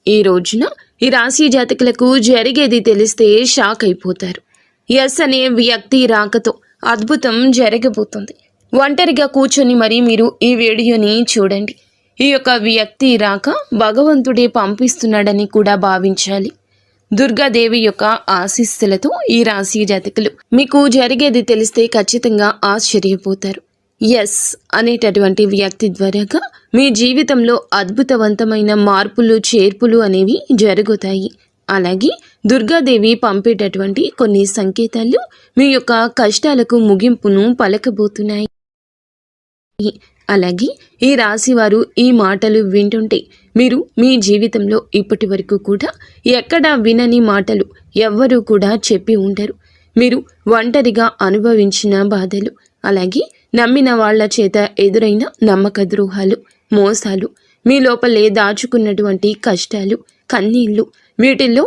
ఈ రోజున ఈ రాశి జాతకులకు జరిగేది తెలిస్తే షాక్ అయిపోతారు. ఎస్ అనే వ్యక్తి రాకతో అద్భుతం జరగబోతుంది. ఒంటరిగా కూర్చొని మరి మీరు ఈ వీడియోని చూడండి. ఈ యొక్క వ్యక్తి రాక భగవంతుడే పంపిస్తున్నాడని కూడా భావించాలి. దుర్గాదేవి యొక్క ఆశీస్సులతో ఈ రాశి జాతకులు మీకు జరిగేది తెలిస్తే ఖచ్చితంగా ఆశ్చర్యపోతారు. ఎస్ అనేటటువంటి వ్యక్తి ద్వారాగా మీ జీవితంలో అద్భుతవంతమైన మార్పులు చేర్పులు అనేవి జరుగుతాయి. అలాగే దుర్గాదేవి పంపేటటువంటి కొన్ని సంకేతాలు మీ యొక్క కష్టాలకు ముగింపును పలకబోతున్నాయి. అలాగే ఈ రాశివారు ఈ మాటలు వింటుంటే మీరు మీ జీవితంలో ఇప్పటి వరకు కూడా ఎక్కడా వినని మాటలు ఎవ్వరూ కూడా చెప్పి ఉండరు. మీరు ఒంటరిగా అనుభవించిన బాధలు, అలాగే నమ్మిన వాళ్ల చేత ఎదురైన నమ్మక ద్రోహాలు, మోసాలు, మీ లోపలే దాచుకున్నటువంటి కష్టాలు, కన్నీళ్లు, వీటిల్లో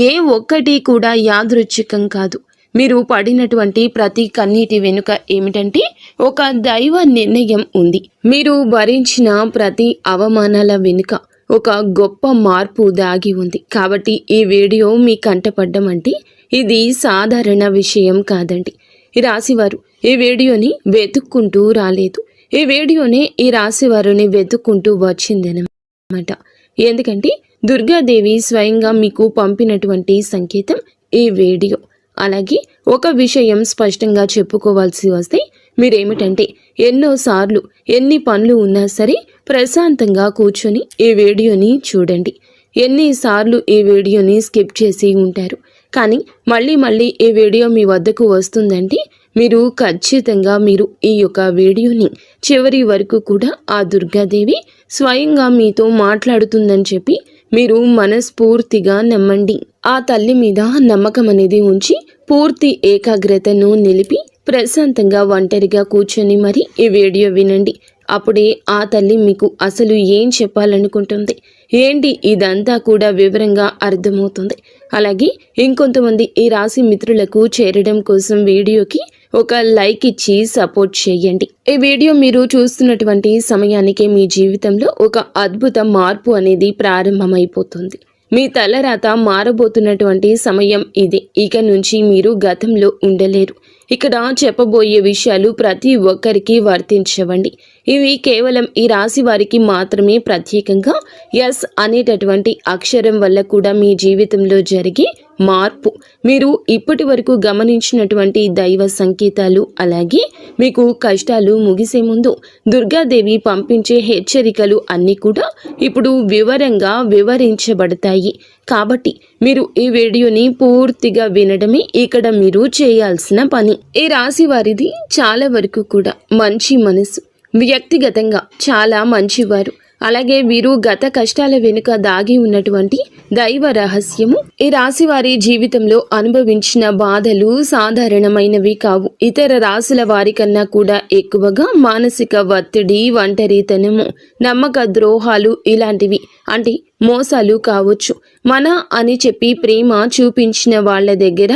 ఏ ఒక్కటి కూడా యాదృచ్ఛికం కాదు. మీరు పడినటువంటి ప్రతి కన్నీటి వెనుక ఏమిటంటే ఒక దైవ నిర్ణయం ఉంది. మీరు భరించిన ప్రతి అవమానాల వెనుక ఒక గొప్ప మార్పు దాగి ఉంది. కాబట్టి ఈ వీడియో మీ కంటపడ్డం అంటే ఇది సాధారణ విషయం కాదండి. ఈ రాశివారు ఈ వీడియోని వెతుక్కుంటూ రాలేదు. ఈ వీడియోనే ఈ రాశివారిని వెతుక్కుంటూ వచ్చిందనమాట. ఎందుకంటే దుర్గాదేవి స్వయంగా మీకు పంపినటువంటి సంకేతం ఈ వీడియో. అలాగే ఒక విషయం స్పష్టంగా చెప్పుకోవాల్సి వస్తే మీరేమిటంటే ఎన్నోసార్లు ఎన్ని పనులు ఉన్నా సరే ప్రశాంతంగా కూర్చొని ఈ వీడియోని చూడండి. ఎన్నిసార్లు ఈ వీడియోని స్కిప్ చేసి ఉంటారు. కానీ మళ్ళీ ఈ వీడియో మీ వద్దకు వస్తుందంటే మీరు ఖచ్చితంగా ఈ యొక్క వీడియోని చివరి వరకు కూడా ఆ దుర్గాదేవి స్వయంగా మీతో మాట్లాడుతుందని చెప్పి మీరు మనస్ఫూర్తిగా నమ్మండి. ఆ తల్లి మీద నమ్మకం అనేది ఉంచి పూర్తి ఏకాగ్రతను నిలిపి ప్రశాంతంగా ఒంటరిగా కూర్చొని మరి ఈ వీడియో వినండి. అప్పుడే ఆ తల్లి మీకు అసలు ఏం చెప్పాలనుకుంటుంది ఏంటి ఇదంతా కూడా వివరంగా అర్థమవుతుంది. అలాగే ఇంకొంతమంది ఈ రాశి మిత్రులకు చేరడం కోసం వీడియోకి ఒక లైక్ ఇచ్చి సపోర్ట్ చేయండి. ఈ వీడియో మీరు చూస్తున్నటువంటి సమయానికి మీ జీవితంలో ఒక అద్భుత మార్పు అనేది ప్రారంభమైపోతుంది. మీ తలరాత మారబోతున్నటువంటి సమయం ఇది. ఇక నుంచి మీరు గతంలో ఉండలేరు. ఇక్కడ చెప్పబోయే విషయాలు ప్రతి ఒక్కరికి వర్తించవండి. ఇవి కేవలం ఈ రాశి వారికి మాత్రమే ప్రత్యేకంగా ఎస్ అనేటటువంటి అక్షరం వల్ల కూడా మీ జీవితంలో జరిగే మార్పు, మీరు ఇప్పటి వరకు గమనించినటువంటి దైవ సంకేతాలు, అలాగే మీకు కష్టాలు ముగిసే ముందు దుర్గాదేవి పంపించే హెచ్చరికలు అన్నీ కూడా ఇప్పుడు వివరంగా వివరించబడతాయి. కాబట్టి మీరు ఈ వీడియోని పూర్తిగా వినడమే ఇక్కడ మీరు చేయాల్సిన పని. ఈ రాశి వారిది చాలా వరకు కూడా మంచి మనసు, వ్యక్తిగతంగా చాలా మంచివారు. అలాగే వీరు గత కష్టాల వెనుక దాగి ఉన్నటువంటి దైవ రహస్యము. ఈ రాశి వారి జీవితంలో అనుభవించిన బాధలు సాధారణమైనవి కావు. ఇతర రాశుల వారి కన్నా కూడా ఎక్కువగా మానసిక ఒత్తిడి, ఒంటరితనము, నమ్మక ద్రోహాలు ఇలాంటివి, అంటే మోసాలు కావచ్చు. మన అని చెప్పి ప్రేమ చూపించిన వాళ్ళ దగ్గర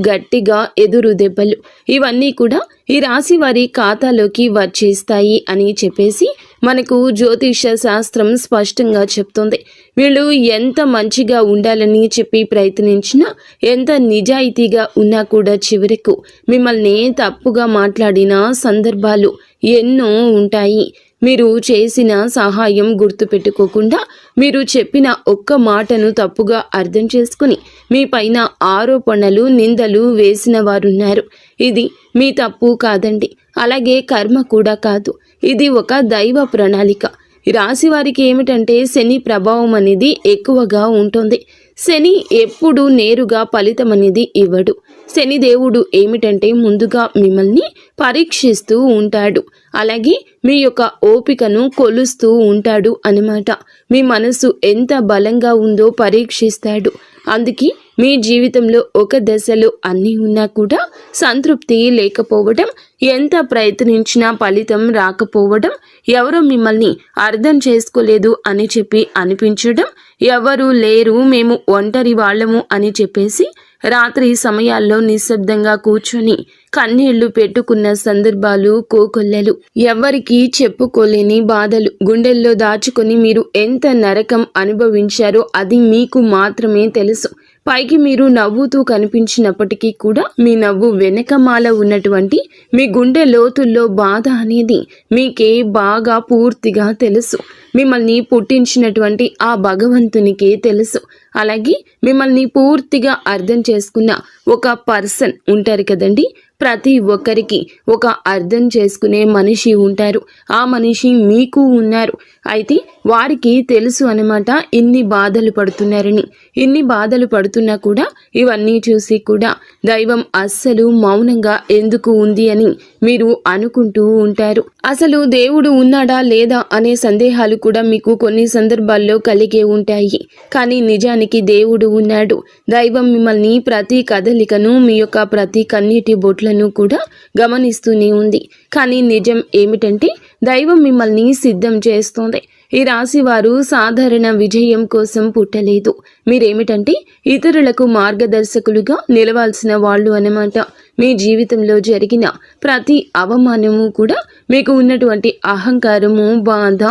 గట్టిగా ఎదురు దెబ్బలు, ఇవన్నీ కూడా ఈ రాశి వారి ఖాతాలోకి వచ్చేస్తాయి అని చెప్పేసి మనకు జ్యోతిష శాస్త్రం స్పష్టంగా చెప్తుంది. వీళ్ళు ఎంత మంచిగా ఉండాలని చెప్పి ప్రయత్నించినా, ఎంత నిజాయితీగా ఉన్నా కూడా చివరకు మిమ్మల్ని తప్పుగా మాట్లాడిన సందర్భాలు ఎన్నో ఉంటాయి. మీరు చేసిన సహాయం గుర్తుపెట్టుకోకుండా మీరు చెప్పిన ఒక్క మాటను తప్పుగా అర్థం చేసుకుని మీ పైన ఆరోపణలు, నిందలు వేసిన వారున్నారు. ఇది మీ తప్పు కాదండి. అలాగే కర్మ కూడా కాదు. ఇది ఒక దైవ ప్రణాళిక. రాశి వారికి ఏమిటంటే శని ప్రభావం అనేది ఎక్కువగా ఉంటుంది. శని ఎప్పుడు నేరుగా ఫలితం అనేది ఇవ్వడు. శని దేవుడు ఏమిటంటే ముందుగా మిమ్మల్ని పరీక్షిస్తూ ఉంటాడు. అలాగే మీ యొక్క ఓపికను కొలుస్తూ ఉంటాడు అన్నమాట. మీ మనసు ఎంత బలంగా ఉందో పరీక్షిస్తాడు. అందుకే మీ జీవితంలో ఒక దశలో అన్నీ ఉన్నా కూడా సంతృప్తి లేకపోవడం, ఎంత ప్రయత్నించినా ఫలితం రాకపోవడం, ఎవరో మిమ్మల్ని అర్థం చేసుకోలేదు అని చెప్పి అనిపించడం, ఎవరు లేరు మేము ఒంటరి వాళ్ళము అని చెప్పేసి రాత్రి సమయాల్లో నిశ్శబ్దంగా కూర్చొని కన్నీళ్లు పెట్టుకున్న సందర్భాలు కోకొల్లలు. ఎవ్వరికీ చెప్పుకోలేని బాధలు గుండెల్లో దాచుకొని మీరు ఎంత నరకం అనుభవించారో అది మీకు మాత్రమే తెలుసు. పైకి మీరు నవ్వుతూ కనిపించినప్పటికీ కూడా మీ నవ్వు వెనకమాల ఉన్నటువంటి మీ గుండె లోతుల్లో బాధ అనేది మీకే బాగా పూర్తిగా తెలుసు. మిమ్మల్ని పుట్టించినటువంటి ఆ భగవంతునికే తెలుసు. అలాగే మిమ్మల్ని పూర్తిగా అర్థం చేసుకున్న ఒక పర్సన్ ఉంటారు కదండి. ప్రతి ఒక్కరికి ఒక అర్థం చేసుకునే మనిషి ఉంటారు. ఆ మనిషి మీకు ఉన్నారు. అయితే వారికి తెలుసు అన్నమాట ఇన్ని బాధలు పడుతున్నారని. ఇన్ని బాధలు పడుతున్నా కూడా ఇవన్నీ చూసి కూడా దైవం అస్సలు మౌనంగా ఎందుకు ఉంది అని మీరు అనుకుంటూ ఉంటారు. అసలు దేవుడు ఉన్నాడా లేదా అనే సందేహాలు కూడా మీకు కొన్ని సందర్భాల్లో కలిగే ఉంటాయి. కానీ నిజానికి దేవుడు ఉన్నాడు. దైవం మిమ్మల్ని ప్రతి కదలికను, మీ యొక్క ప్రతి కన్నీటి బొట్లను కూడా గమనిస్తూనే ఉంది. కానీ నిజం ఏమిటంటే దైవం మిమ్మల్ని సిద్ధం చేస్తోంది. ఈ రాశి వారు సాధారణ విజయం కోసం పుట్టలేదు. మీరేమిటంటే ఇతరులకు మార్గదర్శకులుగా నిలవాల్సిన వాళ్ళు అన్నమాట. మీ జీవితంలో జరిగిన ప్రతి అవమానము కూడా మీకు ఉన్నటువంటి అహంకారము, బాధ,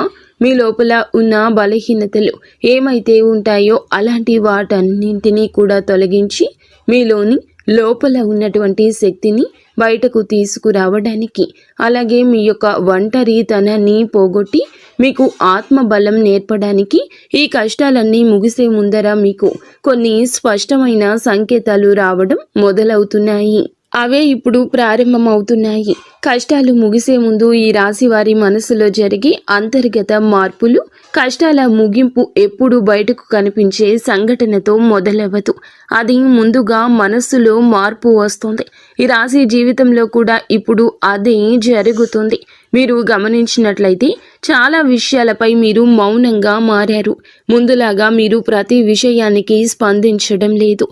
మీ లోపల ఉన్న బలహీనతలు ఏమైతే ఉంటాయో అలాంటి వాటన్నింటినీ కూడా తొలగించి మీలోని లోపల ఉన్నటువంటి శక్తిని బయటకు తీసుకురావడానికి, అలాగే మీ యొక్క ఒంటరితనాన్ని పోగొట్టి మీకు ఆత్మబలం నేర్పడానికి ఈ కష్టాలన్నీ ముగిసే ముందర మీకు కొన్ని స్పష్టమైన సంకేతాలు రావడం మొదలవుతున్నాయి. అవే ఇప్పుడు ప్రారంభమవుతున్నాయి. కష్టాలు ముగిసే ముందు ఈ రాశి వారి మనసులో జరిగే అంతర్గత మార్పులు, కష్టాల ముగింపు ఎప్పుడు బయటకు కనిపించే సంఘటనతో మొదలవ్వదు. అది ముందుగా మనస్సులో మార్పు వస్తుంది. ఈ రాశి జీవితంలో కూడా ఇప్పుడు అదే జరుగుతుంది. మీరు గమనించినట్లయితే చాలా విషయాలపై మీరు మౌనంగా మారారు. ముందులాగా మీరు ప్రతి విషయానికి స్పందించడం లేదు.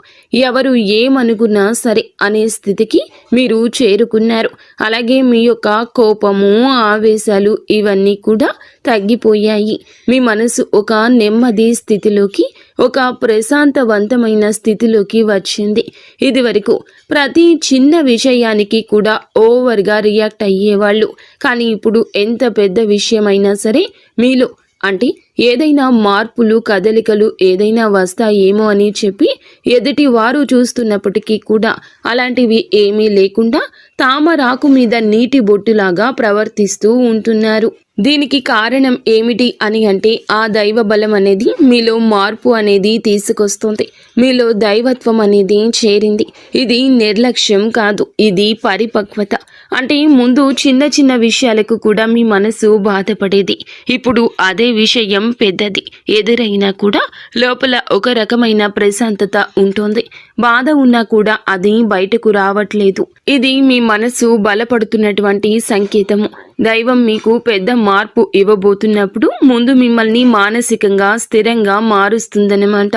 ఎవరు ఏమనుకున్నా సరే అనే స్థితికి మీరు చేరుకున్నారు. అలాగే మీ యొక్క కోపము, ఆవేశాలు ఇవన్నీ కూడా తగ్గిపోయాయి. మీ మనసు ఒక నెమ్మది స్థితిలోకి, ఒక ప్రశాంతవంతమైన స్థితిలోకి వచ్చింది. ఇది వరకు ప్రతి చిన్న విషయానికి కూడా ఓవర్గా రియాక్ట్ అయ్యేవాళ్ళు. కానీ ఇప్పుడు ఎంత పెద్ద విషయమైనా సరే మీలో అంటే ఏదైనా మార్పులు, కదలికలు ఏదైనా వస్తాయేమో అని చెప్పి ఎదుటి వారు చూస్తున్నప్పటికీ కూడా అలాంటివి ఏమీ లేకుండా తామరాకు మీద నీటి బొట్టులాగా ప్రవర్తిస్తూ ఉంటున్నారు. దీనికి కారణం ఏమిటి అని అంటే ఆ దైవ బలం అనేది మీలో మార్పు అనేది తీసుకొస్తుంది. మీలో దైవత్వం అనేది చేరింది. ఇది నిర్లక్ష్యం కాదు, ఇది పరిపక్వత. అంటే ముందు చిన్న చిన్న విషయాలకు కూడా మీ మనసు బాధపడేది. ఇప్పుడు అదే విషయం పెద్దది ఎదురైనా కూడా లోపల ఒక రకమైన ప్రశాంతత ఉంటుంది. బాధ ఉన్నా కూడా అది బయటకు రావట్లేదు. ఇది మీ మనసు బలపడుతున్నటువంటి సంకేతము. దైవం మీకు పెద్ద మార్పు ఇవ్వబోతున్నప్పుడు ముందు మిమ్మల్ని మానసికంగా స్థిరంగా మారుస్తుందన్నమాట.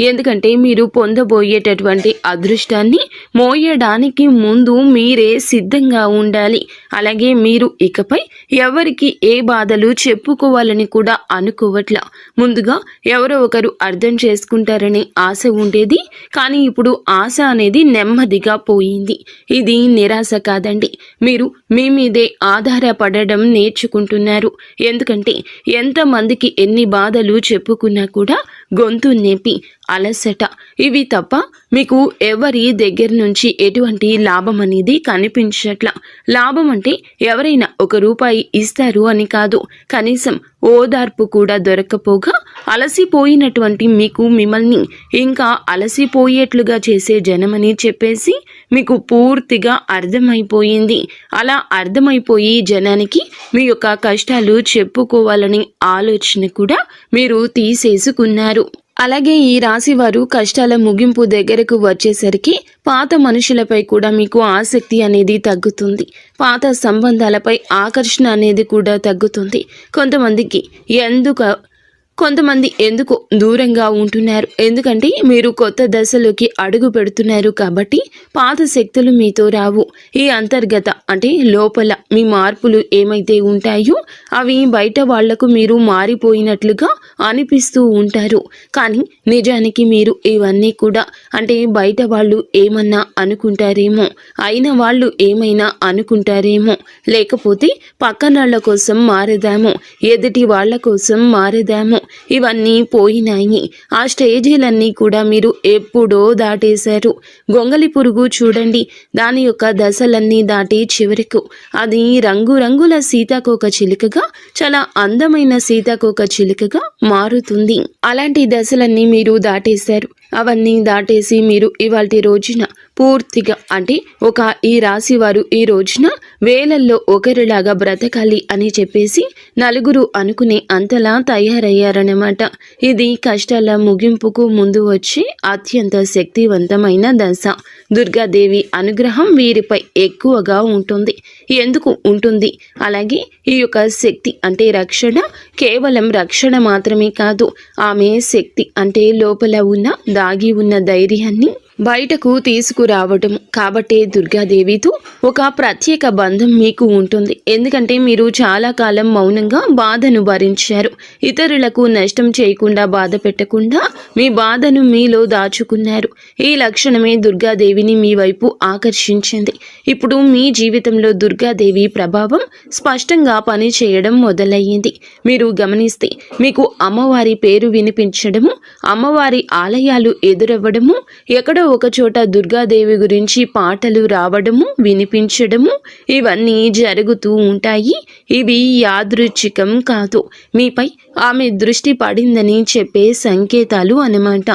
ఎందుకంటే మీరు పొందబోయేటటువంటి అదృష్టాన్ని మోయడానికి ముందు మీరే సిద్ధంగా ఉండాలి. అలాగే మీరు ఇకపై ఎవరికి ఏ బాధలు చెప్పుకోవాలని కూడా అనుకోవట్లా. ముందుగా ఎవరో ఒకరు అర్థం చేసుకుంటారనే ఆశ ఉండేది. కానీ ఇప్పుడు ఆశ అనేది నెమ్మదిగా పోయింది. ఇది నిరాశ కాదండి. మీరు మీ మీదే ఆధారపడడం నేర్చుకుంటున్నారు. ఎందుకంటే ఎంతమందికి ఎన్ని బాధలు చెప్పుకున్నా కూడా గొంతు నొప్పి, అలసట ఇవి తప్ప మీకు ఎవరి దగ్గర నుంచి ఎటువంటి లాభం అనేది కనిపించట్లా. లాభం అంటే ఎవరైనా ₹1 ఇస్తారు అని కాదు, కనీసం ఓదార్పు కూడా దొరకపోగా అలసిపోయినటువంటి మీకు మిమ్మల్ని ఇంకా అలసిపోయేట్లుగా చేసే జనమని చెప్పేసి మీకు పూర్తిగా అర్థమైపోయింది. అలా అర్థమైపోయి జనానికి మీ యొక్క కష్టాలు చెప్పుకోవాలని ఆలోచన కూడా మీరు తీసేసుకున్నారు. అలాగే ఈ రాశి వారు కష్టాల ముగింపు దగ్గరకు వచ్చేసరికి పాత మనుషులపై కూడా మీకు ఆసక్తి అనేది తగ్గుతుంది. పాత సంబంధాలపై ఆకర్షణ అనేది కూడా తగ్గుతుంది. కొంతమందికి కొంతమంది ఎందుకు దూరంగా ఉంటున్నారు, ఎందుకంటే మీరు కొత్త దశలోకి అడుగు పెడుతున్నారు కాబట్టి పాత శక్తులు మీతో రావు. ఈ అంతర్గత అంటే లోపల మీ మార్పులు ఏమైతే ఉంటాయో అవి బయట వాళ్లకు మీరు మారిపోయినట్లుగా అనిపిస్తూ ఉంటారు. కానీ నిజానికి మీరు ఇవన్నీ కూడా అంటే బయట వాళ్ళు ఏమన్నా అనుకుంటారేమో, అయిన వాళ్ళు ఏమైనా అనుకుంటారేమో, లేకపోతే పక్కనాళ్ల కోసం మారదామో, ఎదుటి వాళ్ల కోసం మారదామో, ఇవన్నీ పోయినాయి. ఆ స్టేజీలన్నీ కూడా మీరు ఎప్పుడో దాటేశారు. గొంగలి పురుగు చూడండి, దాని యొక్క దశలన్నీ దాటి చివరకు అది రంగురంగుల సీతాకోక చిలుకగా, చాలా అందమైన సీతాకోక చిలుకగా మారుతుంది. అలాంటి దశలన్నీ మీరు దాటేశారు. అవన్నీ దాటేసి మీరు ఇవాల్టి రోజున పూర్తిగా అంటే ఈ రాశి వారు ఈ రోజున వేలల్లో ఒకరిలాగా బ్రతకాలి అని చెప్పేసి నలుగురు అనుకునే అంతలా తయారయ్యారన్నమాట. ఇది కష్టాల ముగింపుకు ముందు వచ్చే అత్యంత శక్తివంతమైన దశ. దుర్గాదేవి అనుగ్రహం వీరిపై ఎక్కువగా ఉంటుంది. ఎందుకు ఉంటుంది? అలాగే ఈ యొక్క శక్తి అంటే రక్షణ కేవలం రక్షణ మాత్రమే కాదు, ఆమె శక్తి అంటే లోపల ఉన్న దాగి ఉన్న ధైర్యాన్ని బయటకు తీసుకురావటం. కాబట్టే దుర్గాదేవితో ఒక ప్రత్యేక బంధం మీకు ఉంటుంది. ఎందుకంటే మీరు చాలా కాలం మౌనంగా బాధను భరించారు. ఇతరులకు నష్టం చేయకుండా, బాధ పెట్టకుండా మీ బాధను మీలో దాచుకున్నారు. ఈ లక్షణమే దుర్గాదేవిని మీ వైపు ఆకర్షించింది. ఇప్పుడు మీ జీవితంలో దుర్గాదేవి ప్రభావం స్పష్టంగా పనిచేయడం మొదలయ్యింది. మీరు గమనిస్తే మీకు అమ్మవారి పేరు వినిపించడము, అమ్మవారి ఆలయాలు ఎదురవ్వడము, ఎక్కడో ఒక చోట దుర్గాదేవి గురించి పాటలు రావడము, వినిపించడము, ఇవన్నీ జరుగుతూ ఉంటాయి. ఇవి యాదృచ్ఛికం కాదు, మీపై ఆమె దృష్టి పడిందని చెప్పే సంకేతాలు అన్నమాట.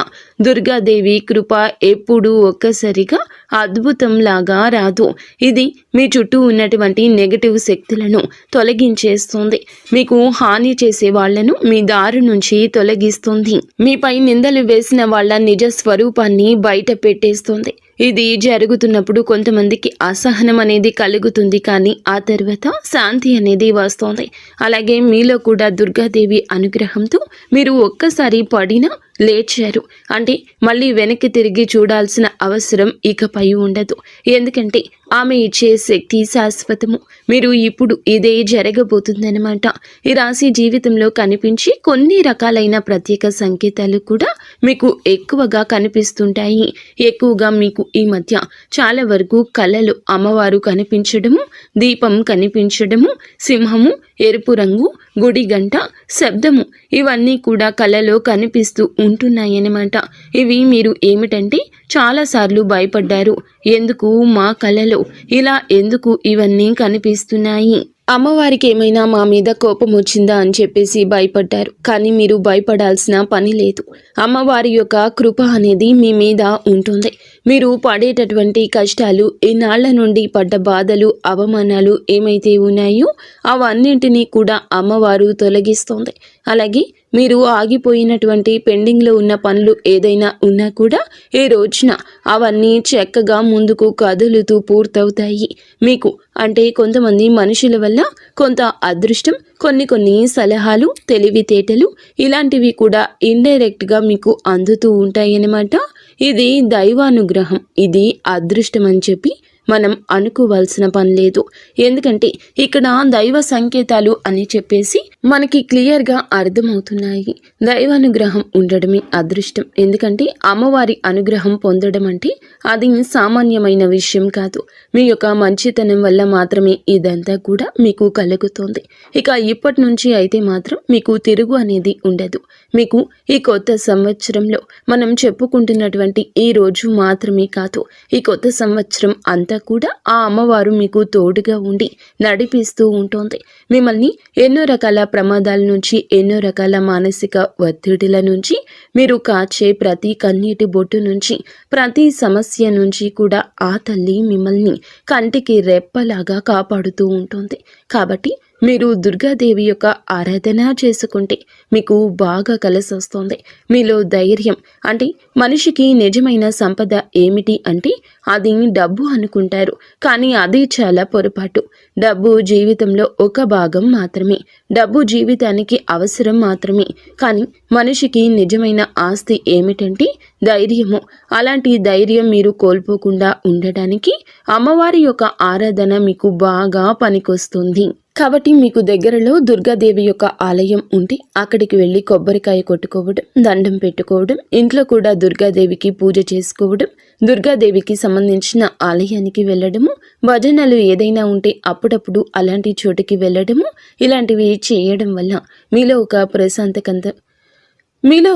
దుర్గాదేవి కృప ఎప్పుడూ ఒక్కసారిగా అద్భుతంలాగా రాదు. ఇది మీ చుట్టూ ఉన్నటువంటి నెగటివ్ శక్తులను తొలగించేస్తుంది. మీకు హాని చేసే వాళ్లను మీ దారి నుంచి తొలగిస్తుంది. మీపై నిందలు వేసిన వాళ్ళ నిజ స్వరూపాన్ని బయట పెట్టేస్తుంది. ఇది జరుగుతున్నప్పుడు కొంతమందికి అసహనం అనేది కలుగుతుంది, కానీ ఆ తర్వాత శాంతి అనేది వస్తుంది. అలాగే మీలో కూడా దుర్గాదేవి అనుగ్రహంతో మీరు ఒక్కసారి పడినా లేచారు అంటే మళ్ళీ వెనక్కి తిరిగి చూడాల్సిన అవసరం ఇకపై ఉండదు. ఎందుకంటే ఆమె ఇచ్చే శక్తి శాశ్వతము. మీరు ఇప్పుడు ఇదే జరగబోతుందన్నమాట. ఈ రాశి జీవితంలో కనిపించి కొన్ని రకాలైన ప్రత్యేక సంకేతాలు కూడా మీకు ఎక్కువగా కనిపిస్తుంటాయి. ఎక్కువగా మీకు ఈ మధ్య చాలా వరకు కళలు అమ్మవారు కనిపించడము, దీపం కనిపించడము, సింహము, ఎరుపు రంగు, గుడి గంట, శబ్దము, ఇవన్నీ కూడా కళలో కనిపిస్తూ ఉంటున్నాయన్నమాట. ఇవి మీరు ఏమిటంటే చాలాసార్లు భయపడ్డారు. ఎందుకు మా కళలో ఇలా ఎందుకు ఇవన్నీ కనిపిస్తున్నాయి, అమ్మవారికి ఏమైనా మా మీద కోపం వచ్చిందా అని చెప్పేసి భయపడ్డారు. కానీ మీరు భయపడాల్సిన పని లేదు. అమ్మవారి యొక్క కృప అనేది మీ మీద ఉంటుంది. మీరు పడేటటువంటి కష్టాలు, ఇన్నాళ్ల నుండి పడ్డ బాధలు, అవమానాలు ఏమైతే ఉన్నాయో అవన్నింటినీ కూడా అమ్మవారు తొలగిస్తుంది. అలాగే మీరు ఆగిపోయినటువంటి పెండింగ్లో ఉన్న పనులు ఏదైనా ఉన్నా కూడా ఈ రోజున అవన్నీ చక్కగా ముందుకు కదులుతూ పూర్తవుతాయి. మీకు అంటే కొంతమంది మనుషుల వల్ల కొంత అదృష్టం, కొన్ని సలహాలు, తెలివితేటలు ఇలాంటివి కూడా ఇండైరెక్ట్గా మీకు అందుతూ ఉంటాయన్నమాట. ఇది దైవానుగ్రహం, ఇది అదృష్టం అని చెప్పి మనం అనుకోవాల్సిన పని లేదు. ఎందుకంటే ఇక్కడ దైవ సంకేతాలు అని చెప్పేసి మనకి క్లియర్గా అర్థమవుతున్నాయి. దైవానుగ్రహం ఉండడమే అదృష్టం. ఎందుకంటే అమ్మవారి అనుగ్రహం పొందడం అంటే అది సామాన్యమైన విషయం కాదు. మీ యొక్క మంచితనం వల్ల మాత్రమే ఇదంతా కూడా మీకు కలుగుతుంది. ఇక ఇప్పటి నుంచి అయితే మాత్రం మీకు తిరుగు అనేది ఉండదు. మీకు ఈ కొత్త సంవత్సరంలో మనం చెప్పుకుంటున్నటువంటి ఈ రోజు మాత్రమే కాదు, ఈ కొత్త సంవత్సరం అంతా కూడా ఆ అమ్మవారు మీకు తోడుగా ఉండి నడిపిస్తూ ఉంటుంది. మిమ్మల్ని ఎన్నో రకాల ప్రమాదాల నుంచి, ఎన్నో రకాల మానసిక ఒత్తిడిల నుంచి, మీరు కాచే ప్రతి కన్నీటి బొట్టు నుంచి, ప్రతి సమస్య నుంచి కూడా ఆ తల్లి మిమ్మల్ని కంటికి రెప్పలాగా కాపాడుతూ ఉంటుంది. కాబట్టి మీరు దుర్గాదేవి యొక్క ఆరాధన చేసుకుంటే మీకు బాగా కలిసి వస్తుంది. మీలో ధైర్యం అంటే మనిషికి నిజమైన సంపద ఏమిటి అంటే అది డబ్బు అనుకుంటారు, కానీ అది చాలా పొరపాటు. డబ్బు జీవితంలో ఒక భాగం మాత్రమే, డబ్బు జీవితానికి అవసరం మాత్రమే. కానీ మనిషికి నిజమైన ఆస్తి ఏమిటంటే ధైర్యము. అలాంటి ధైర్యం మీరు కోల్పోకుండా ఉండడానికి అమ్మవారి యొక్క ఆరాధన మీకు బాగా పనికొస్తుంది. కాబట్టి మీకు దగ్గరలో దుర్గాదేవి యొక్క ఆలయం ఉంటే అక్కడికి వెళ్ళి కొబ్బరికాయ కొట్టుకోవడం, దండం పెట్టుకోవడం, ఇంట్లో కూడా దుర్గాదేవికి పూజ చేసుకోవడం, దుర్గాదేవికి సంబంధించిన ఆలయానికి వెళ్ళడము, భజనలు ఏదైనా ఉంటే అప్పుడప్పుడు అలాంటి చోటుకి వెళ్ళడము, ఇలాంటివి చేయడం వల్ల మీలో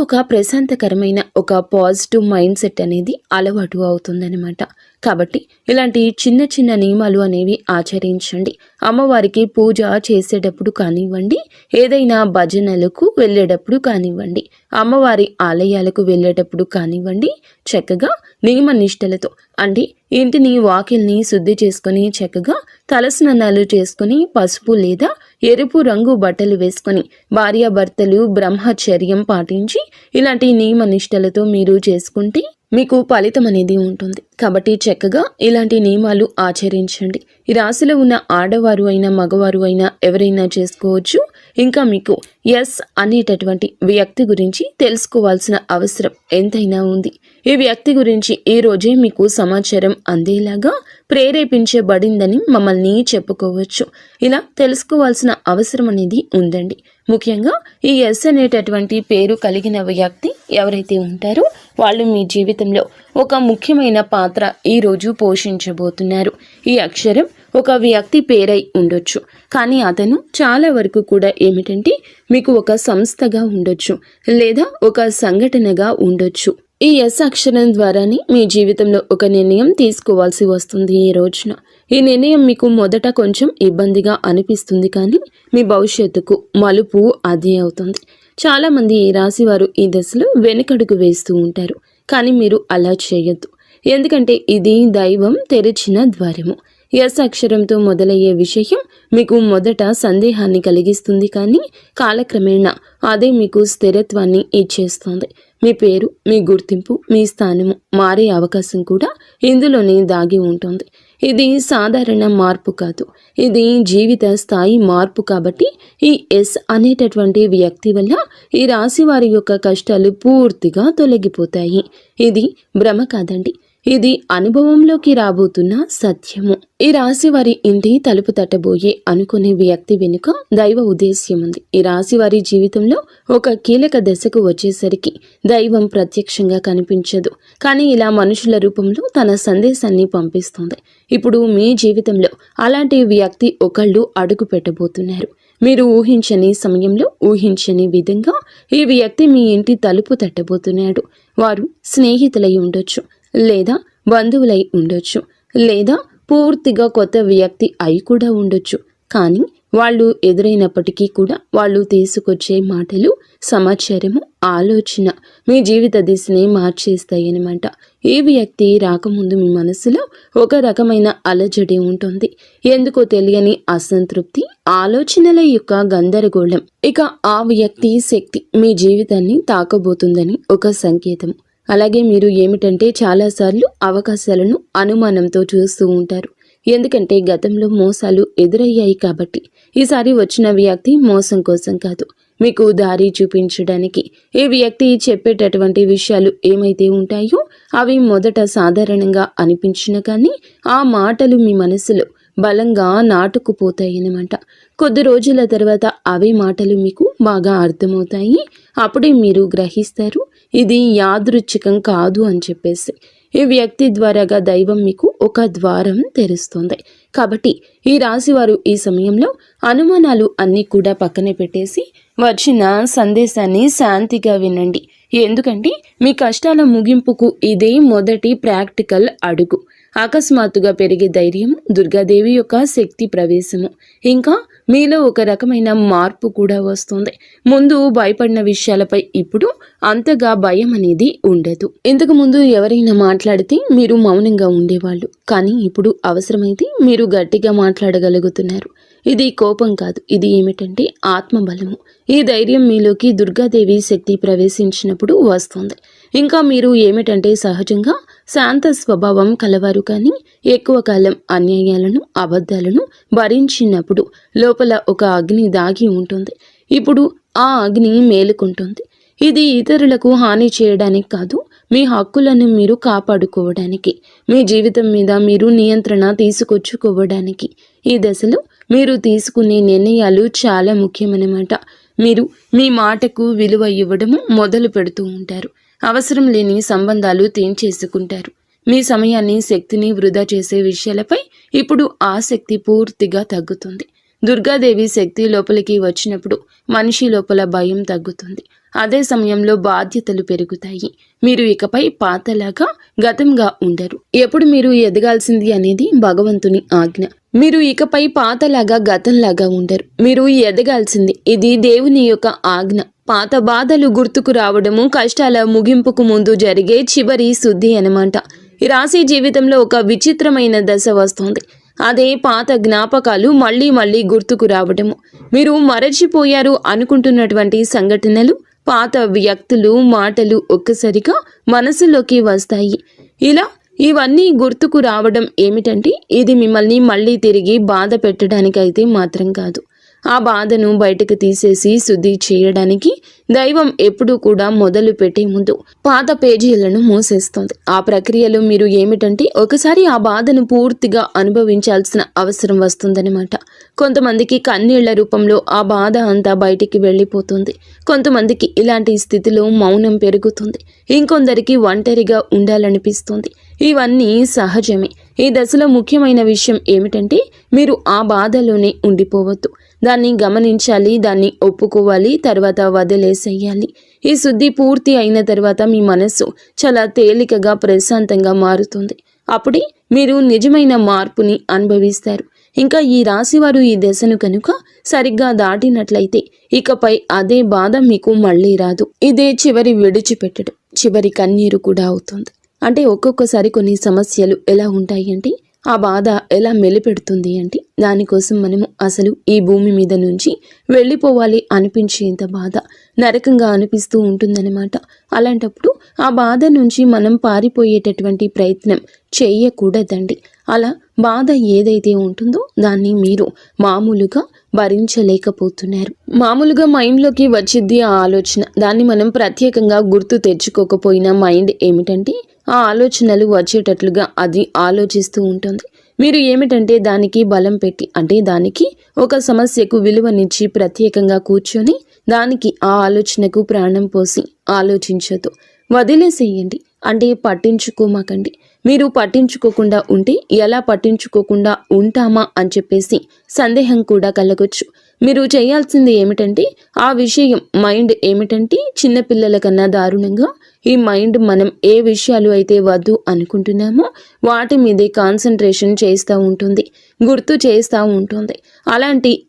ఒక ప్రశాంతకరమైన ఒక పాజిటివ్ మైండ్ సెట్ అనేది అలవాటు అవుతుందన్నమాట. కాబట్టి ఇలాంటి చిన్న చిన్న నియమాలు అనేవి ఆచరించండి. అమ్మవారికి పూజ చేసేటప్పుడు కానివ్వండి, ఏదైనా భజనలకు వెళ్ళేటప్పుడు కానివ్వండి, అమ్మవారి ఆలయాలకు వెళ్ళేటప్పుడు కానివ్వండి, చక్కగా నియమ నిష్టలతో అంటే ఇంటిని వాకిల్ని శుద్ధి చేసుకొని చక్కగా తలస్నానాలు చేసుకుని పసుపు లేదా ఎరుపు రంగు బట్టలు వేసుకొని భార్యాభర్తలు బ్రహ్మచర్యం పాటించి ఇలాంటి నియమ నిష్టలతో మీరు చేసుకుంటే మీకు ఫలితం అనేది ఉంటుంది. కాబట్టి చక్కగా ఇలాంటి నియమాలు ఆచరించండి. ఈ రాశిలో ఉన్న ఆడవారు అయినా మగవారు అయినా ఎవరైనా చేసుకోవచ్చు. ఇంకా మీకు ఎస్ అనేటటువంటి వ్యక్తి గురించి తెలుసుకోవాల్సిన అవసరం ఎంతైనా ఉంది. ఈ వ్యక్తి గురించి ఈ రోజే మీకు సమాచారం అందేలాగా ప్రేరేపించబడిందని మమ్మల్ని చెప్పుకోవచ్చు. ఇలా తెలుసుకోవాల్సిన అవసరం అనేది ఉందండి. ముఖ్యంగా ఈ ఎస్ అనేటటువంటి పేరు కలిగిన వ్యక్తి ఎవరైతే ఉంటారో వాళ్ళు మీ జీవితంలో ఒక ముఖ్యమైన పాత్ర ఈరోజు పోషించబోతున్నారు. ఈ అక్షరం ఒక వ్యక్తి పేరై ఉండొచ్చు, కానీ అతను చాలా వరకు కూడా ఏమిటంటే మీకు ఒక సంస్థగా ఉండొచ్చు లేదా ఒక సంఘటనగా ఉండొచ్చు. ఈ ఎస్ అక్షరం ద్వారానే మీ జీవితంలో ఒక నిర్ణయం తీసుకోవాల్సి వస్తుంది. ఈ రోజున ఈ నిర్ణయం మీకు మొదట కొంచెం ఇబ్బందిగా అనిపిస్తుంది, కానీ మీ భవిష్యత్తుకు మలుపు అదే అవుతుంది. చాలామంది ఈ రాశి వారు ఈ దశలో వెనుకడుగు వేస్తూ ఉంటారు, కానీ మీరు అలా చేయొద్దు. ఎందుకంటే ఇది దైవం తెరిచిన ద్వారము. ఎస్ అక్షరంతో మొదలయ్యే విషయం మీకు మొదట సందేహాన్ని కలిగిస్తుంది, కానీ కాలక్రమేణా అదే మీకు స్థిరత్వాన్ని ఇచ్చేస్తుంది. మీ పేరు, మీ గుర్తింపు, మీ స్థానము మారే అవకాశం కూడా ఇందులోనే దాగి ఉంటుంది. ఇది సాధారణ మార్పు కాదు, ఇది జీవిత స్థాయి మార్పు. కాబట్టి ఈ ఎస్ అనేటటువంటి వ్యక్తి వల్ల ఈ రాశి వారి యొక్క కష్టాలు పూర్తిగా తొలగిపోతాయి. ఇది భ్రమ కాదండి, ఇది అనుభవంలోకి రాబోతున్న సత్యము. ఈ రాశి వారి ఇంటి తలుపు తట్టబోయే అనుకునే వ్యక్తి వెనుక దైవ ఉద్దేశ్యం ఉంది. ఈ రాశి వారి జీవితంలో ఒక కీలక దశకు వచ్చేసరికి దైవం ప్రత్యక్షంగా కనిపించదు, కానీ ఇలా మనుషుల రూపంలో తన సందేశాన్ని పంపిస్తుంది. ఇప్పుడు మీ జీవితంలో అలాంటి వ్యక్తి ఒకళ్ళు అడుగు పెట్టబోతున్నారు. మీరు ఊహించని సమయంలో ఊహించని విధంగా ఈ వ్యక్తి మీ ఇంటి తలుపు తట్టబోతున్నాడు. వారు స్నేహితులై ఉండొచ్చు, లేదా బంధువులై ఉండొచ్చు, లేదా పూర్తిగా కొత్త వ్యక్తి అయి కూడా ఉండొచ్చు. కానీ వాళ్ళు ఎదురైనప్పటికీ కూడా వాళ్ళు తీసుకొచ్చే మాటలు, సమాచారము, ఆలోచన మీ జీవిత దిశని మార్చేస్తాయన్నమాట. ఈ వ్యక్తి రాకముందు మీ మనసులో ఒక రకమైన అలజడి ఉంటుంది. ఎందుకో తెలియని అసంతృప్తి, ఆలోచనల యొక్క గందరగోళం. ఇక ఆ వ్యక్తి శక్తి మీ జీవితాన్ని తాకబోతుందని ఒక సంకేతం. అలాగే మీరు ఏమిటంటే చాలాసార్లు అవకాశాలను అనుమానంతో చూస్తూ ఉంటారు. ఎందుకంటే గతంలో మోసాలు ఎదురయ్యాయి కాబట్టి. ఈసారి వచ్చిన వ్యక్తి మోసం కోసం కాదు, మీకు దారి చూపించడానికి. ఈ వ్యక్తి చెప్పేటటువంటి విషయాలు ఏమైతే ఉంటాయో అవి మొదట సాధారణంగా అనిపించిన కానీ ఆ మాటలు మీ మనసులో బలంగా నాటుకుపోతాయన్నమాట. కొద్ది రోజుల తర్వాత అవే మాటలు మీకు బాగా అర్థమవుతాయి. అప్పుడే మీరు గ్రహిస్తారు ఇది యాదృచ్ఛికం కాదు అని చెప్పేసి. ఈ వ్యక్తి ద్వారాగా దైవం మీకు ఒక ద్వారం తెరుస్తుంది. కాబట్టి ఈ రాశి వారు ఈ సమయంలో అనుమానాలు అన్నీ కూడా పక్కన పెట్టేసి వచ్చిన సందేశాన్ని శాంతిగా వినండి. ఎందుకంటే మీ కష్టాల ముగింపుకు ఇదే మొదటి ప్రాక్టికల్ అడుగు. అకస్మాత్తుగా పెరిగే ధైర్యం, దుర్గాదేవి యొక్క శక్తి ప్రవేశము, ఇంకా మీలో ఒక రకమైన మార్పు కూడా వస్తుంది. ముందు భయపడిన విషయాలపై ఇప్పుడు అంతగా భయం అనేది ఉండదు. ఇంతకు ముందు ఎవరైనా మాట్లాడితే మీరు మౌనంగా ఉండేవాళ్ళు, కానీ ఇప్పుడు అవసరమైతే మీరు గట్టిగా మాట్లాడగలుగుతున్నారు. ఇది కోపం కాదు, ఇది ఏమిటంటే ఆత్మబలము. ఈ ధైర్యం మీలోకి దుర్గాదేవి శక్తి ప్రవేశించినప్పుడు వస్తుంది. ఇంకా మీరు ఏమిటంటే సహజంగా శాంత స్వభావం కలవారు, కానీ ఎక్కువ కాలం అన్యాయాలను అబద్ధాలను భరించినప్పుడు లోపల ఒక అగ్ని దాగి ఉంటుంది. ఇప్పుడు ఆ అగ్ని మేలుకుంటుంది. ఇది ఇతరులకు హాని చేయడానికి కాదు, మీ హక్కులను మీరు కాపాడుకోవడానికి, మీ జీవితం మీద మీరు నియంత్రణ తీసుకొచ్చుకోవడానికి. ఈ దశలో మీరు తీసుకునే నిర్ణయాలు చాలా ముఖ్యమన్నమాట. మీరు మీ మాటకు విలువ ఇవ్వడము మొదలు పెడుతూ ఉంటారు. అవసరం లేని సంబంధాలు తెంచేసుకుంటారు. మీ సమయాన్ని శక్తిని వృధా చేసే విషయాలపై ఇప్పుడు ఆసక్తి పూర్తిగా తగ్గుతుంది. దుర్గాదేవి శక్తి లోపలికి వచ్చినప్పుడు మనిషి లోపల భయం తగ్గుతుంది. అదే సమయంలో బాధ్యతలు పెరుగుతాయి. మీరు ఇకపై పాతలాగా గతంగా ఉండరు. ఎప్పుడు మీరు ఎదగాల్సింది అనేది భగవంతుని ఆజ్ఞ. మీరు ఇకపై పాతలాగా గతంలాగా ఉండరు. మీరు ఎదగాల్సింది, ఇది దేవుని యొక్క ఆజ్ఞ. పాత బాధలు గుర్తుకు రావడము కష్టాల ముగింపుకు ముందు జరిగే చివరి శుద్ధి అన్నమాట. ఈ రాశి జీవితంలో ఒక విచిత్రమైన దశ వస్తుంది. అదే పాత జ్ఞాపకాలు మళ్ళీ మళ్ళీ గుర్తుకు రావడము. మీరు మరచిపోయారు అనుకుంటున్నటువంటి సంఘటనలు, పాత వ్యక్తులు, మాటలు ఒక్కసారిగా మనసులోకి వస్తాయి. ఇలా ఇవన్నీ గుర్తుకు రావడం ఏమిటంటే ఇది మిమ్మల్ని మళ్ళీ తిరిగి బాధ పెట్టడానికైతే మాత్రం కాదు. ఆ బాధను బయటకు తీసేసి శుద్ధి చేయడానికి దైవం ఎప్పుడూ కూడా మొదలు పెట్టే ముందు పాత పేజీలను మూసేస్తుంది. ఆ ప్రక్రియలో మీరు ఏమిటంటే ఒకసారి ఆ బాధను పూర్తిగా అనుభవించాల్సిన అవసరం వస్తుందన్నమాట. కొంతమందికి కన్నీళ్ల రూపంలో ఆ బాధ అంతా బయటికి వెళ్ళిపోతుంది. కొంతమందికి ఇలాంటి స్థితిలో మౌనం పెరుగుతుంది. ఇంకొందరికి ఒంటరిగా ఉండాలనిపిస్తుంది. ఇవన్నీ సహజమే. ఈ దశలో ముఖ్యమైన విషయం ఏమిటంటే మీరు ఆ బాధలోనే ఉండిపోవద్దు. దాన్ని గమనించాలి, దాన్ని ఒప్పుకోవాలి, తర్వాత వదిలేసేయాలి. ఈ శుద్ధి పూర్తి అయిన తర్వాత మీ మనస్సు చాలా తేలికగా ప్రశాంతంగా మారుతుంది. అప్పుడే మీరు నిజమైన మార్పుని అనుభవిస్తారు. ఇంకా ఈ రాశివారు ఈ దశను కనుక సరిగ్గా దాటినట్లయితే ఇకపై అదే బాధ మీకు మళ్ళీ రాదు. ఇదే చివరి విడిచిపెట్టడం, చివరి కన్నీరు కూడా అవుతుంది. అంటే ఒక్కొక్కసారి కొన్ని సమస్యలు ఎలా ఉంటాయి అంటే ఆ బాధ ఎలా మెలిపెడుతుంది అంటే దానికోసం మనము అసలు ఈ భూమి మీద నుంచి వెళ్ళిపోవాలి అనిపించేంత బాధ నరకంగా అనిపిస్తూ ఉంటుందన్నమాట. అలాంటప్పుడు ఆ బాధ నుంచి మనం పారిపోయేటటువంటి ప్రయత్నం చేయకూడదండి. అలా బాధ ఏదైతే ఉంటుందో దాన్ని మీరు మామూలుగా భరించలేకపోతున్నారు. మామూలుగా మైండ్లోకి వచ్చింది ఆ ఆలోచన. దాన్ని మనం ప్రత్యేకంగా గుర్తు తెచ్చుకోకపోయినా మైండ్ ఏమిటంటే ఆ ఆలోచనలు వచ్చేటట్లుగా అది ఆలోచిస్తూ ఉంటుంది. మీరు ఏమిటంటే దానికి బలం పెట్టి, అంటే దానికి ఒక సమస్యకు విలువనిచ్చి ప్రత్యేకంగా కూర్చొని దానికి ఆ ఆలోచనకు ప్రాణం పోసి ఆలోచించొద్దు. వదిలేసేయండి. అంటే పట్టించుకోమాకండి. మీరు పట్టించుకోకుండా ఉంటే ఎలా పట్టించుకోకుండా ఉంటామా అని చెప్పేసి సందేహం కూడా కలగొచ్చు. మీరు చేయాల్సింది ఏమిటంటే ఆ విషయం మైండ్ ఏమిటంటే చిన్నపిల్లల కన్నా దారుణంగా ఈ మైండ్ మనం ఏ విషయాలు అయితే వద్దు అనుకుంటున్నామో వాటి మీదే కాన్సన్ట్రేషన్ చేస్తూ ఉంటుంది, గుర్తు చేస్తూ ఉంటుంది.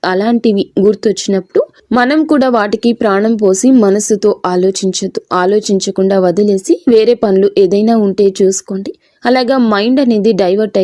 అలాంటివి గుర్తొచ్చినప్పుడు మనం కూడా వాటికి ప్రాణం పోసి మనసుతో ఆలోచించొద్దు. ఆలోచించకుండా వదిలేసి వేరే పనులు ఏదైనా ఉంటే చూసుకోండి. అలాగా మైండ్ అనేది డైవర్ట్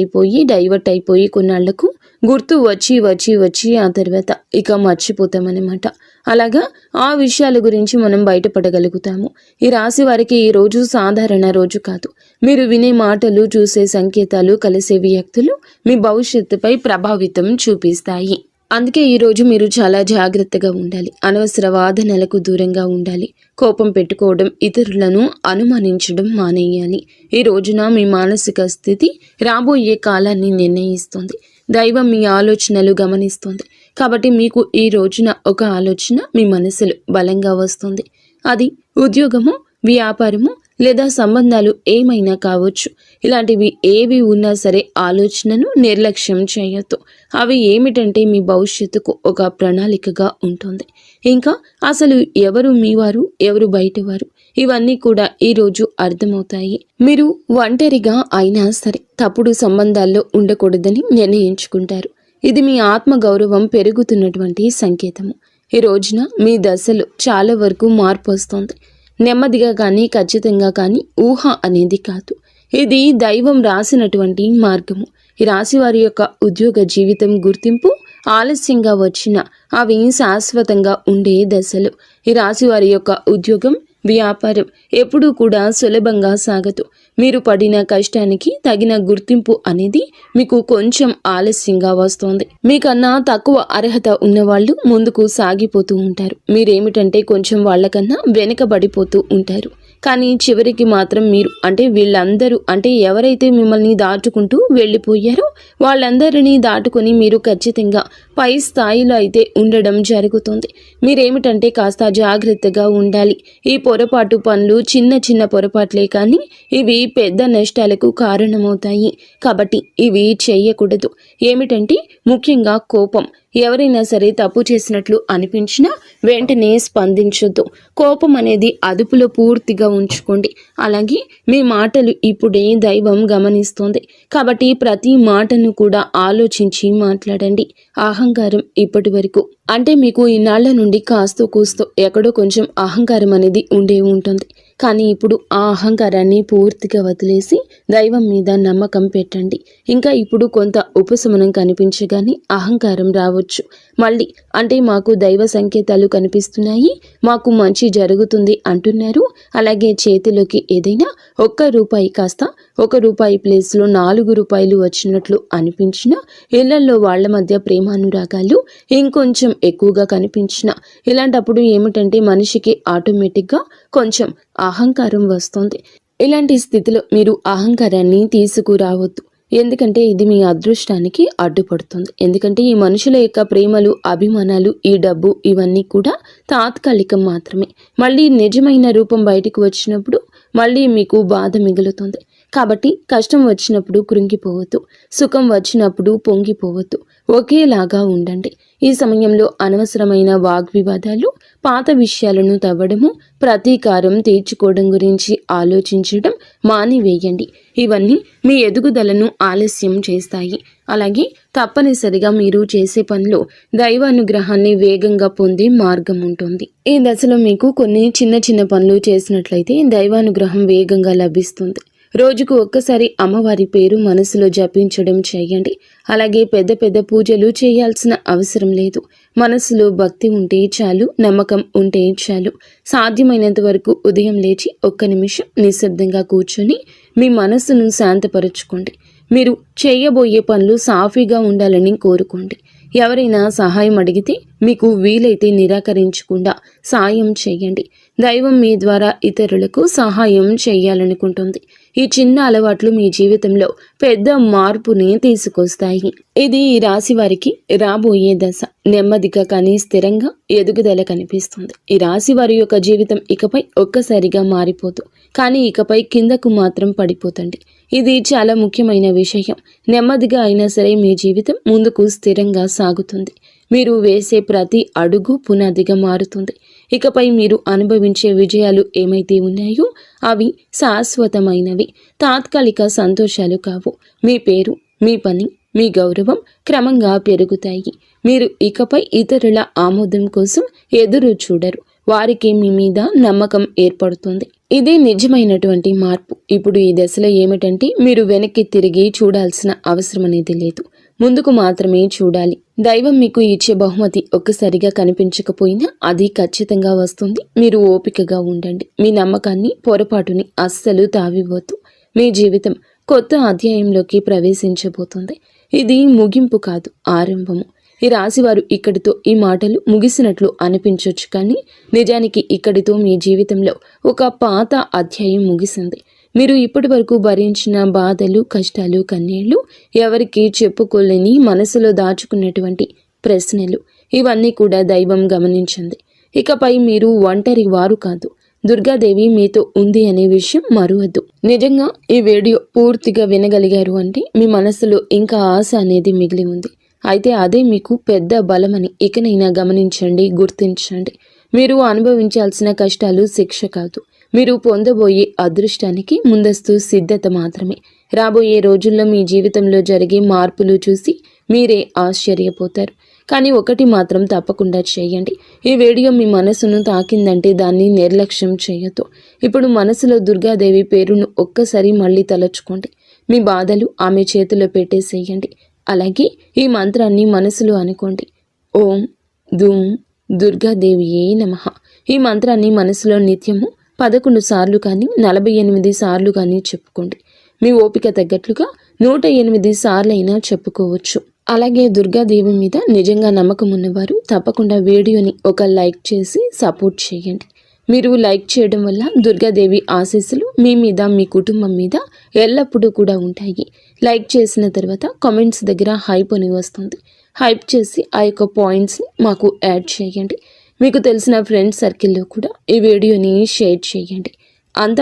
అయిపోయి కొన్నాళ్లకు గుర్తు వచ్చి ఆ తర్వాత ఇక మర్చిపోతామన్నమాట. అలాగా ఆ విషయాల గురించి మనం బయటపడగలుగుతాము. ఈ రాశి వారికి ఈ రోజు సాధారణ రోజు కాదు. మీరు వినే మాటలు, చూసే సంకేతాలు, కలిసే వ్యక్తులు మీ భవిష్యత్తుపై ప్రభావితం చూపిస్తాయి. అందుకే ఈరోజు మీరు చాలా జాగ్రత్తగా ఉండాలి. అనవసర వాదనలకు దూరంగా ఉండాలి. కోపం పెట్టుకోవడం, ఇతరులను అనుమానించడం మానేయాలి. ఈ రోజున మీ మానసిక స్థితి రాబోయే కాలాన్ని నిర్ణయిస్తుంది. దైవం మీ ఆలోచనలు గమనిస్తుంది. కాబట్టి మీకు ఈ రోజున ఒక ఆలోచన మీ మనసులో బలంగా వస్తుంది. అది ఉద్యోగము, వ్యాపారము లేదా సంబంధాలు ఏమైనా కావచ్చు. ఇలాంటివి ఏవి ఉన్నా సరే ఆలోచనను నిర్లక్ష్యం చేయొద్దు. అవి ఏమిటంటే మీ భవిష్యత్తుకు ఒక ప్రణాళికగా ఉంటుంది. ఇంకా అసలు ఎవరు మీవారు, ఎవరు బయటవారు, ఇవన్నీ కూడా ఈరోజు అర్థమవుతాయి. మీరు ఒంటరిగా అయినా సరే తప్పుడు సంబంధాల్లో ఉండకూడదని నిర్ణయించుకుంటారు. ఇది మీ ఆత్మగౌరవం పెరుగుతున్నటువంటి సంకేతము. ఈ రోజున మీ దశలో చాలా వరకు మార్పు వస్తుంది. నెమ్మదిగా కానీ ఖచ్చితంగా కానీ ఊహ అనేది కాదు. ఇది దైవం రాసినటువంటి మార్గము. ఈ రాశి వారి యొక్క ఉద్యోగ జీవితం గుర్తింపు ఆలస్యంగా వచ్చినా అవి శాశ్వతంగా ఉండే దశలు. ఈ రాశి వారి యొక్క ఉద్యోగం, వ్యాపారం ఎప్పుడూ కూడా సులభంగా సాగదు. మీరు పడిన కష్టానికి తగిన గుర్తింపు అనేది మీకు కొంచెం ఆలస్యంగా వస్తోంది. మీకన్నా తక్కువ అర్హత ఉన్నవాళ్ళు ముందుకు సాగిపోతూ ఉంటారు. మీరేమిటంటే కొంచెం వాళ్ళకన్నా వెనుకబడిపోతూ ఉంటారు. కానీ చివరికి మాత్రం మీరు వీళ్ళందరూ ఎవరైతే మిమ్మల్ని దాటుకుంటూ వెళ్ళిపోయారో వాళ్ళందరినీ దాటుకొని మీరు ఖచ్చితంగా పై స్థాయిలో అయితే ఉండడం జరుగుతుంది. మీరేమిటంటే కాస్త జాగ్రత్తగా ఉండాలి. ఈ పొరపాటు పనులు చిన్న చిన్న పొరపాట్లే కానీ ఇవి పెద్ద నష్టాలకు కారణమవుతాయి. కాబట్టి ఇవి చేయకూడదు. ఏమిటంటే ముఖ్యంగా కోపం. ఎవరైనా సరే తప్పు చేసినట్లు అనిపించినా వెంటనే స్పందించొద్దు. కోపం అనేది అదుపులో పూర్తిగా ఉంచుకోండి. అలాగే మీ మాటలు ఇప్పుడే దైవం గమనిస్తోంది. కాబట్టి ప్రతి మాటను కూడా ఆలోచించి మాట్లాడండి. అహంకారం ఇప్పటి వరకు మీకు ఇన్నాళ్ల నుండి కాస్తో కూస్తో ఎక్కడో కొంచెం అహంకారం అనేది ఉండే ఉంటుంది. కానీ ఇప్పుడు ఆ అహంకారాన్ని పూర్తిగా వదిలేసి దైవం మీద నమ్మకం పెట్టండి. ఇంకా ఇప్పుడు కొంత ఉపశమనం కనిపించగానే అహంకారం రావచ్చు. మళ్ళీ మాకు దైవ సంకేతాలు కనిపిస్తున్నాయి, మాకు మంచి జరుగుతుంది అంటున్నారు. అలాగే చేతిలోకి ఏదైనా ₹1 కాస్త ₹1 ప్లేస్లో ₹4 వచ్చినట్లు అనిపించిన, ఇళ్లలో వాళ్ల మధ్య ప్రేమానురాగాలు ఇంకొంచెం ఎక్కువగా కనిపించిన, ఇలాంటప్పుడు ఏమిటంటే మనిషికి ఆటోమేటిక్గా కొంచెం అహంకారం వస్తుంది. ఇలాంటి స్థితిలో మీరు అహంకారాన్ని తీసుకురావద్దు. ఎందుకంటే ఇది మీ అదృష్టానికి అడ్డుపడుతుంది. ఎందుకంటే ఈ మనుషుల యొక్క ప్రేమలు, అభిమానాలు, ఈ డబ్బు ఇవన్నీ కూడా తాత్కాలికం మాత్రమే. మళ్ళీ నిజమైన రూపం బయటకు వచ్చినప్పుడు మళ్ళీ మీకు బాధ మిగులుతుంది. కాబట్టి కష్టం వచ్చినప్పుడు కృంగిపోవద్దు, సుఖం వచ్చినప్పుడు పొంగిపోవద్దు. ఒకేలాగా ఉండండి. ఈ సమయంలో అనవసరమైన వాగ్వివాదాలు, పాత విషయాలను తవ్వడము, ప్రతీకారం తీర్చుకోవడం గురించి ఆలోచించడం మానివేయండి. ఇవన్నీ మీ ఎదుగుదలను ఆలస్యం చేస్తాయి. అలాగే తప్పనిసరిగా మీరు చేసే పనిలో దైవానుగ్రహాన్ని వేగంగా పొందే మార్గం ఉంటుంది. ఈ దశలో మీకు కొన్ని చిన్న చిన్న పనులు చేసినట్లయితే దైవానుగ్రహం వేగంగా లభిస్తుంది. రోజుకు ఒక్కసారి అమ్మవారి పేరు మనసులో జపించడం చేయండి. అలాగే పెద్ద పెద్ద పూజలు చేయాల్సిన అవసరం లేదు. మనసులో భక్తి ఉంటే చాలు, నమ్మకం ఉంటే చాలు. సాధ్యమైనంత వరకు ఉదయం లేచి 1 నిమిషం నిశ్శబ్దంగా కూర్చొని మీ మనసును శాంతపరచుకోండి. మీరు చేయబోయే పనులు సాఫీగా ఉండాలని కోరుకోండి. ఎవరైనా సహాయం అడిగితే మీకు వీలైతే నిరాకరించకుండా సాయం చేయండి. దైవం మీ ద్వారా ఇతరులకు సహాయం చేయాలనుకుంటుంది. ఈ చిన్న అలవాట్లు మీ జీవితంలో పెద్ద మార్పుని తీసుకొస్తాయి. ఇది ఈ రాశి వారికి రాబోయే దశ. నెమ్మదిగా కానీ స్థిరంగా ఎదుగుదల కనిపిస్తుంది. ఈ రాశి వారి యొక్క జీవితం ఇకపై ఒక్కసారిగా మారిపోదు, కానీ ఇకపై కిందకు మాత్రం పడిపోతండి. ఇది చాలా ముఖ్యమైన విషయం. నెమ్మదిగా అయినా సరే మీ జీవితం ముందుకు స్థిరంగా సాగుతుంది. మీరు వేసే ప్రతి అడుగు పునాదిగా మారుతుంది. ఇకపై మీరు అనుభవించే విజయాలు ఏమైతే ఉన్నాయో అవి శాశ్వతమైనవి, తాత్కాలిక సంతోషాలు కావు. మీ పేరు, మీ పని, మీ గౌరవం క్రమంగా పెరుగుతాయి. మీరు ఇకపై ఇతరుల ఆమోదం కోసం ఎదురు చూడరు. వారికి మీ మీద నమ్మకం ఏర్పడుతుంది. ఇదే నిజమైనటువంటి మార్పు. ఇప్పుడు ఈ దశలో ఏమిటంటే మీరు వెనక్కి తిరిగి చూడాల్సిన అవసరం అనేది లేదు, ముందుకు మాత్రమే చూడాలి. దైవం మీకు ఇచ్చే బహుమతి ఒక్కసారిగా కనిపించకపోయినా అది ఖచ్చితంగా వస్తుంది. మీరు ఓపికగా ఉండండి. మీ నమ్మకాన్ని, పొరపాటుని అస్సలు తావివ్వద్దు. మీ జీవితం కొత్త అధ్యాయంలోకి ప్రవేశించబోతుంది. ఇది ముగింపు కాదు, ఆరంభము. ఈ రాశివారు ఇక్కడితో ఈ మాటలు ముగిసినట్లు అనిపించవచ్చు, కానీ నిజానికి ఇక్కడితో మీ జీవితంలో ఒక పాత అధ్యాయం ముగిసింది. మీరు ఇప్పటి వరకు భరించిన బాధలు, కష్టాలు, కన్నీళ్లు, ఎవరికి చెప్పుకోలేని మనసులో దాచుకున్నటువంటి ప్రశ్నలు, ఇవన్నీ కూడా దైవం గమనించింది. ఇకపై మీరు ఒంటరి వారు కాదు, దుర్గాదేవి మీతో ఉంది అనే విషయం మరువద్దు. నిజంగా ఈ వీడియో పూర్తిగా వినగలిగారు అంటే మీ మనసులో ఇంకా ఆశ అనేది మిగిలి ఉంది. అయితే అదే మీకు పెద్ద బలమని ఇకనైనా గమనించండి, గుర్తించండి. మీరు అనుభవించాల్సిన కష్టాలు శిక్ష కాదు, మీరు పొందబోయే అదృష్టానికి ముందస్తు సిద్ధత మాత్రమే. రాబోయే రోజుల్లో మీ జీవితంలో జరిగే మార్పులు చూసి మీరే ఆశ్చర్యపోతారు. కానీ ఒకటి మాత్రం తప్పకుండా చేయండి. ఈ వీడియో మీ మనసును తాకిందంటే దాన్ని నిర్లక్ష్యం చేయొద్దు. ఇప్పుడు మనసులో దుర్గాదేవి పేరును ఒక్కసారి మళ్ళీ తలచుకోండి. మీ బాధలు ఆమె చేతిలో పెట్టేసేయండి. అలాగే ఈ మంత్రాన్ని మనసులో అనుకోండి. ఓం దుమ్ దుర్గాదేవియే నమః. ఈ మంత్రాన్ని మనసులో నిత్యము 11 సార్లు కానీ 48 సార్లు కానీ చెప్పుకోండి. మీ ఓపిక తగ్గట్లుగా 108 సార్లైనా చెప్పుకోవచ్చు. అలాగే దుర్గాదేవి మీద నిజంగా నమ్మకం ఉన్నవారు తప్పకుండా వీడియోని ఒక లైక్ చేసి సపోర్ట్ చేయండి. మీరు లైక్ చేయడం వల్ల దుర్గాదేవి ఆశీస్సులు మీ మీద మీ కుటుంబం మీద ఎల్లప్పుడూ కూడా ఉంటాయి. లైక్ చేసిన తర్వాత కామెంట్స్ దగ్గర హైప్ అని వస్తుంది. హైప్ చేసి ఆ యొక్క పాయింట్స్ని మాకు యాడ్ చేయండి. మీకు తెలిసిన ఫ్రెండ్స్ సర్కిల్లో కూడా ఈ వీడియోని షేర్ చేయండి. అంత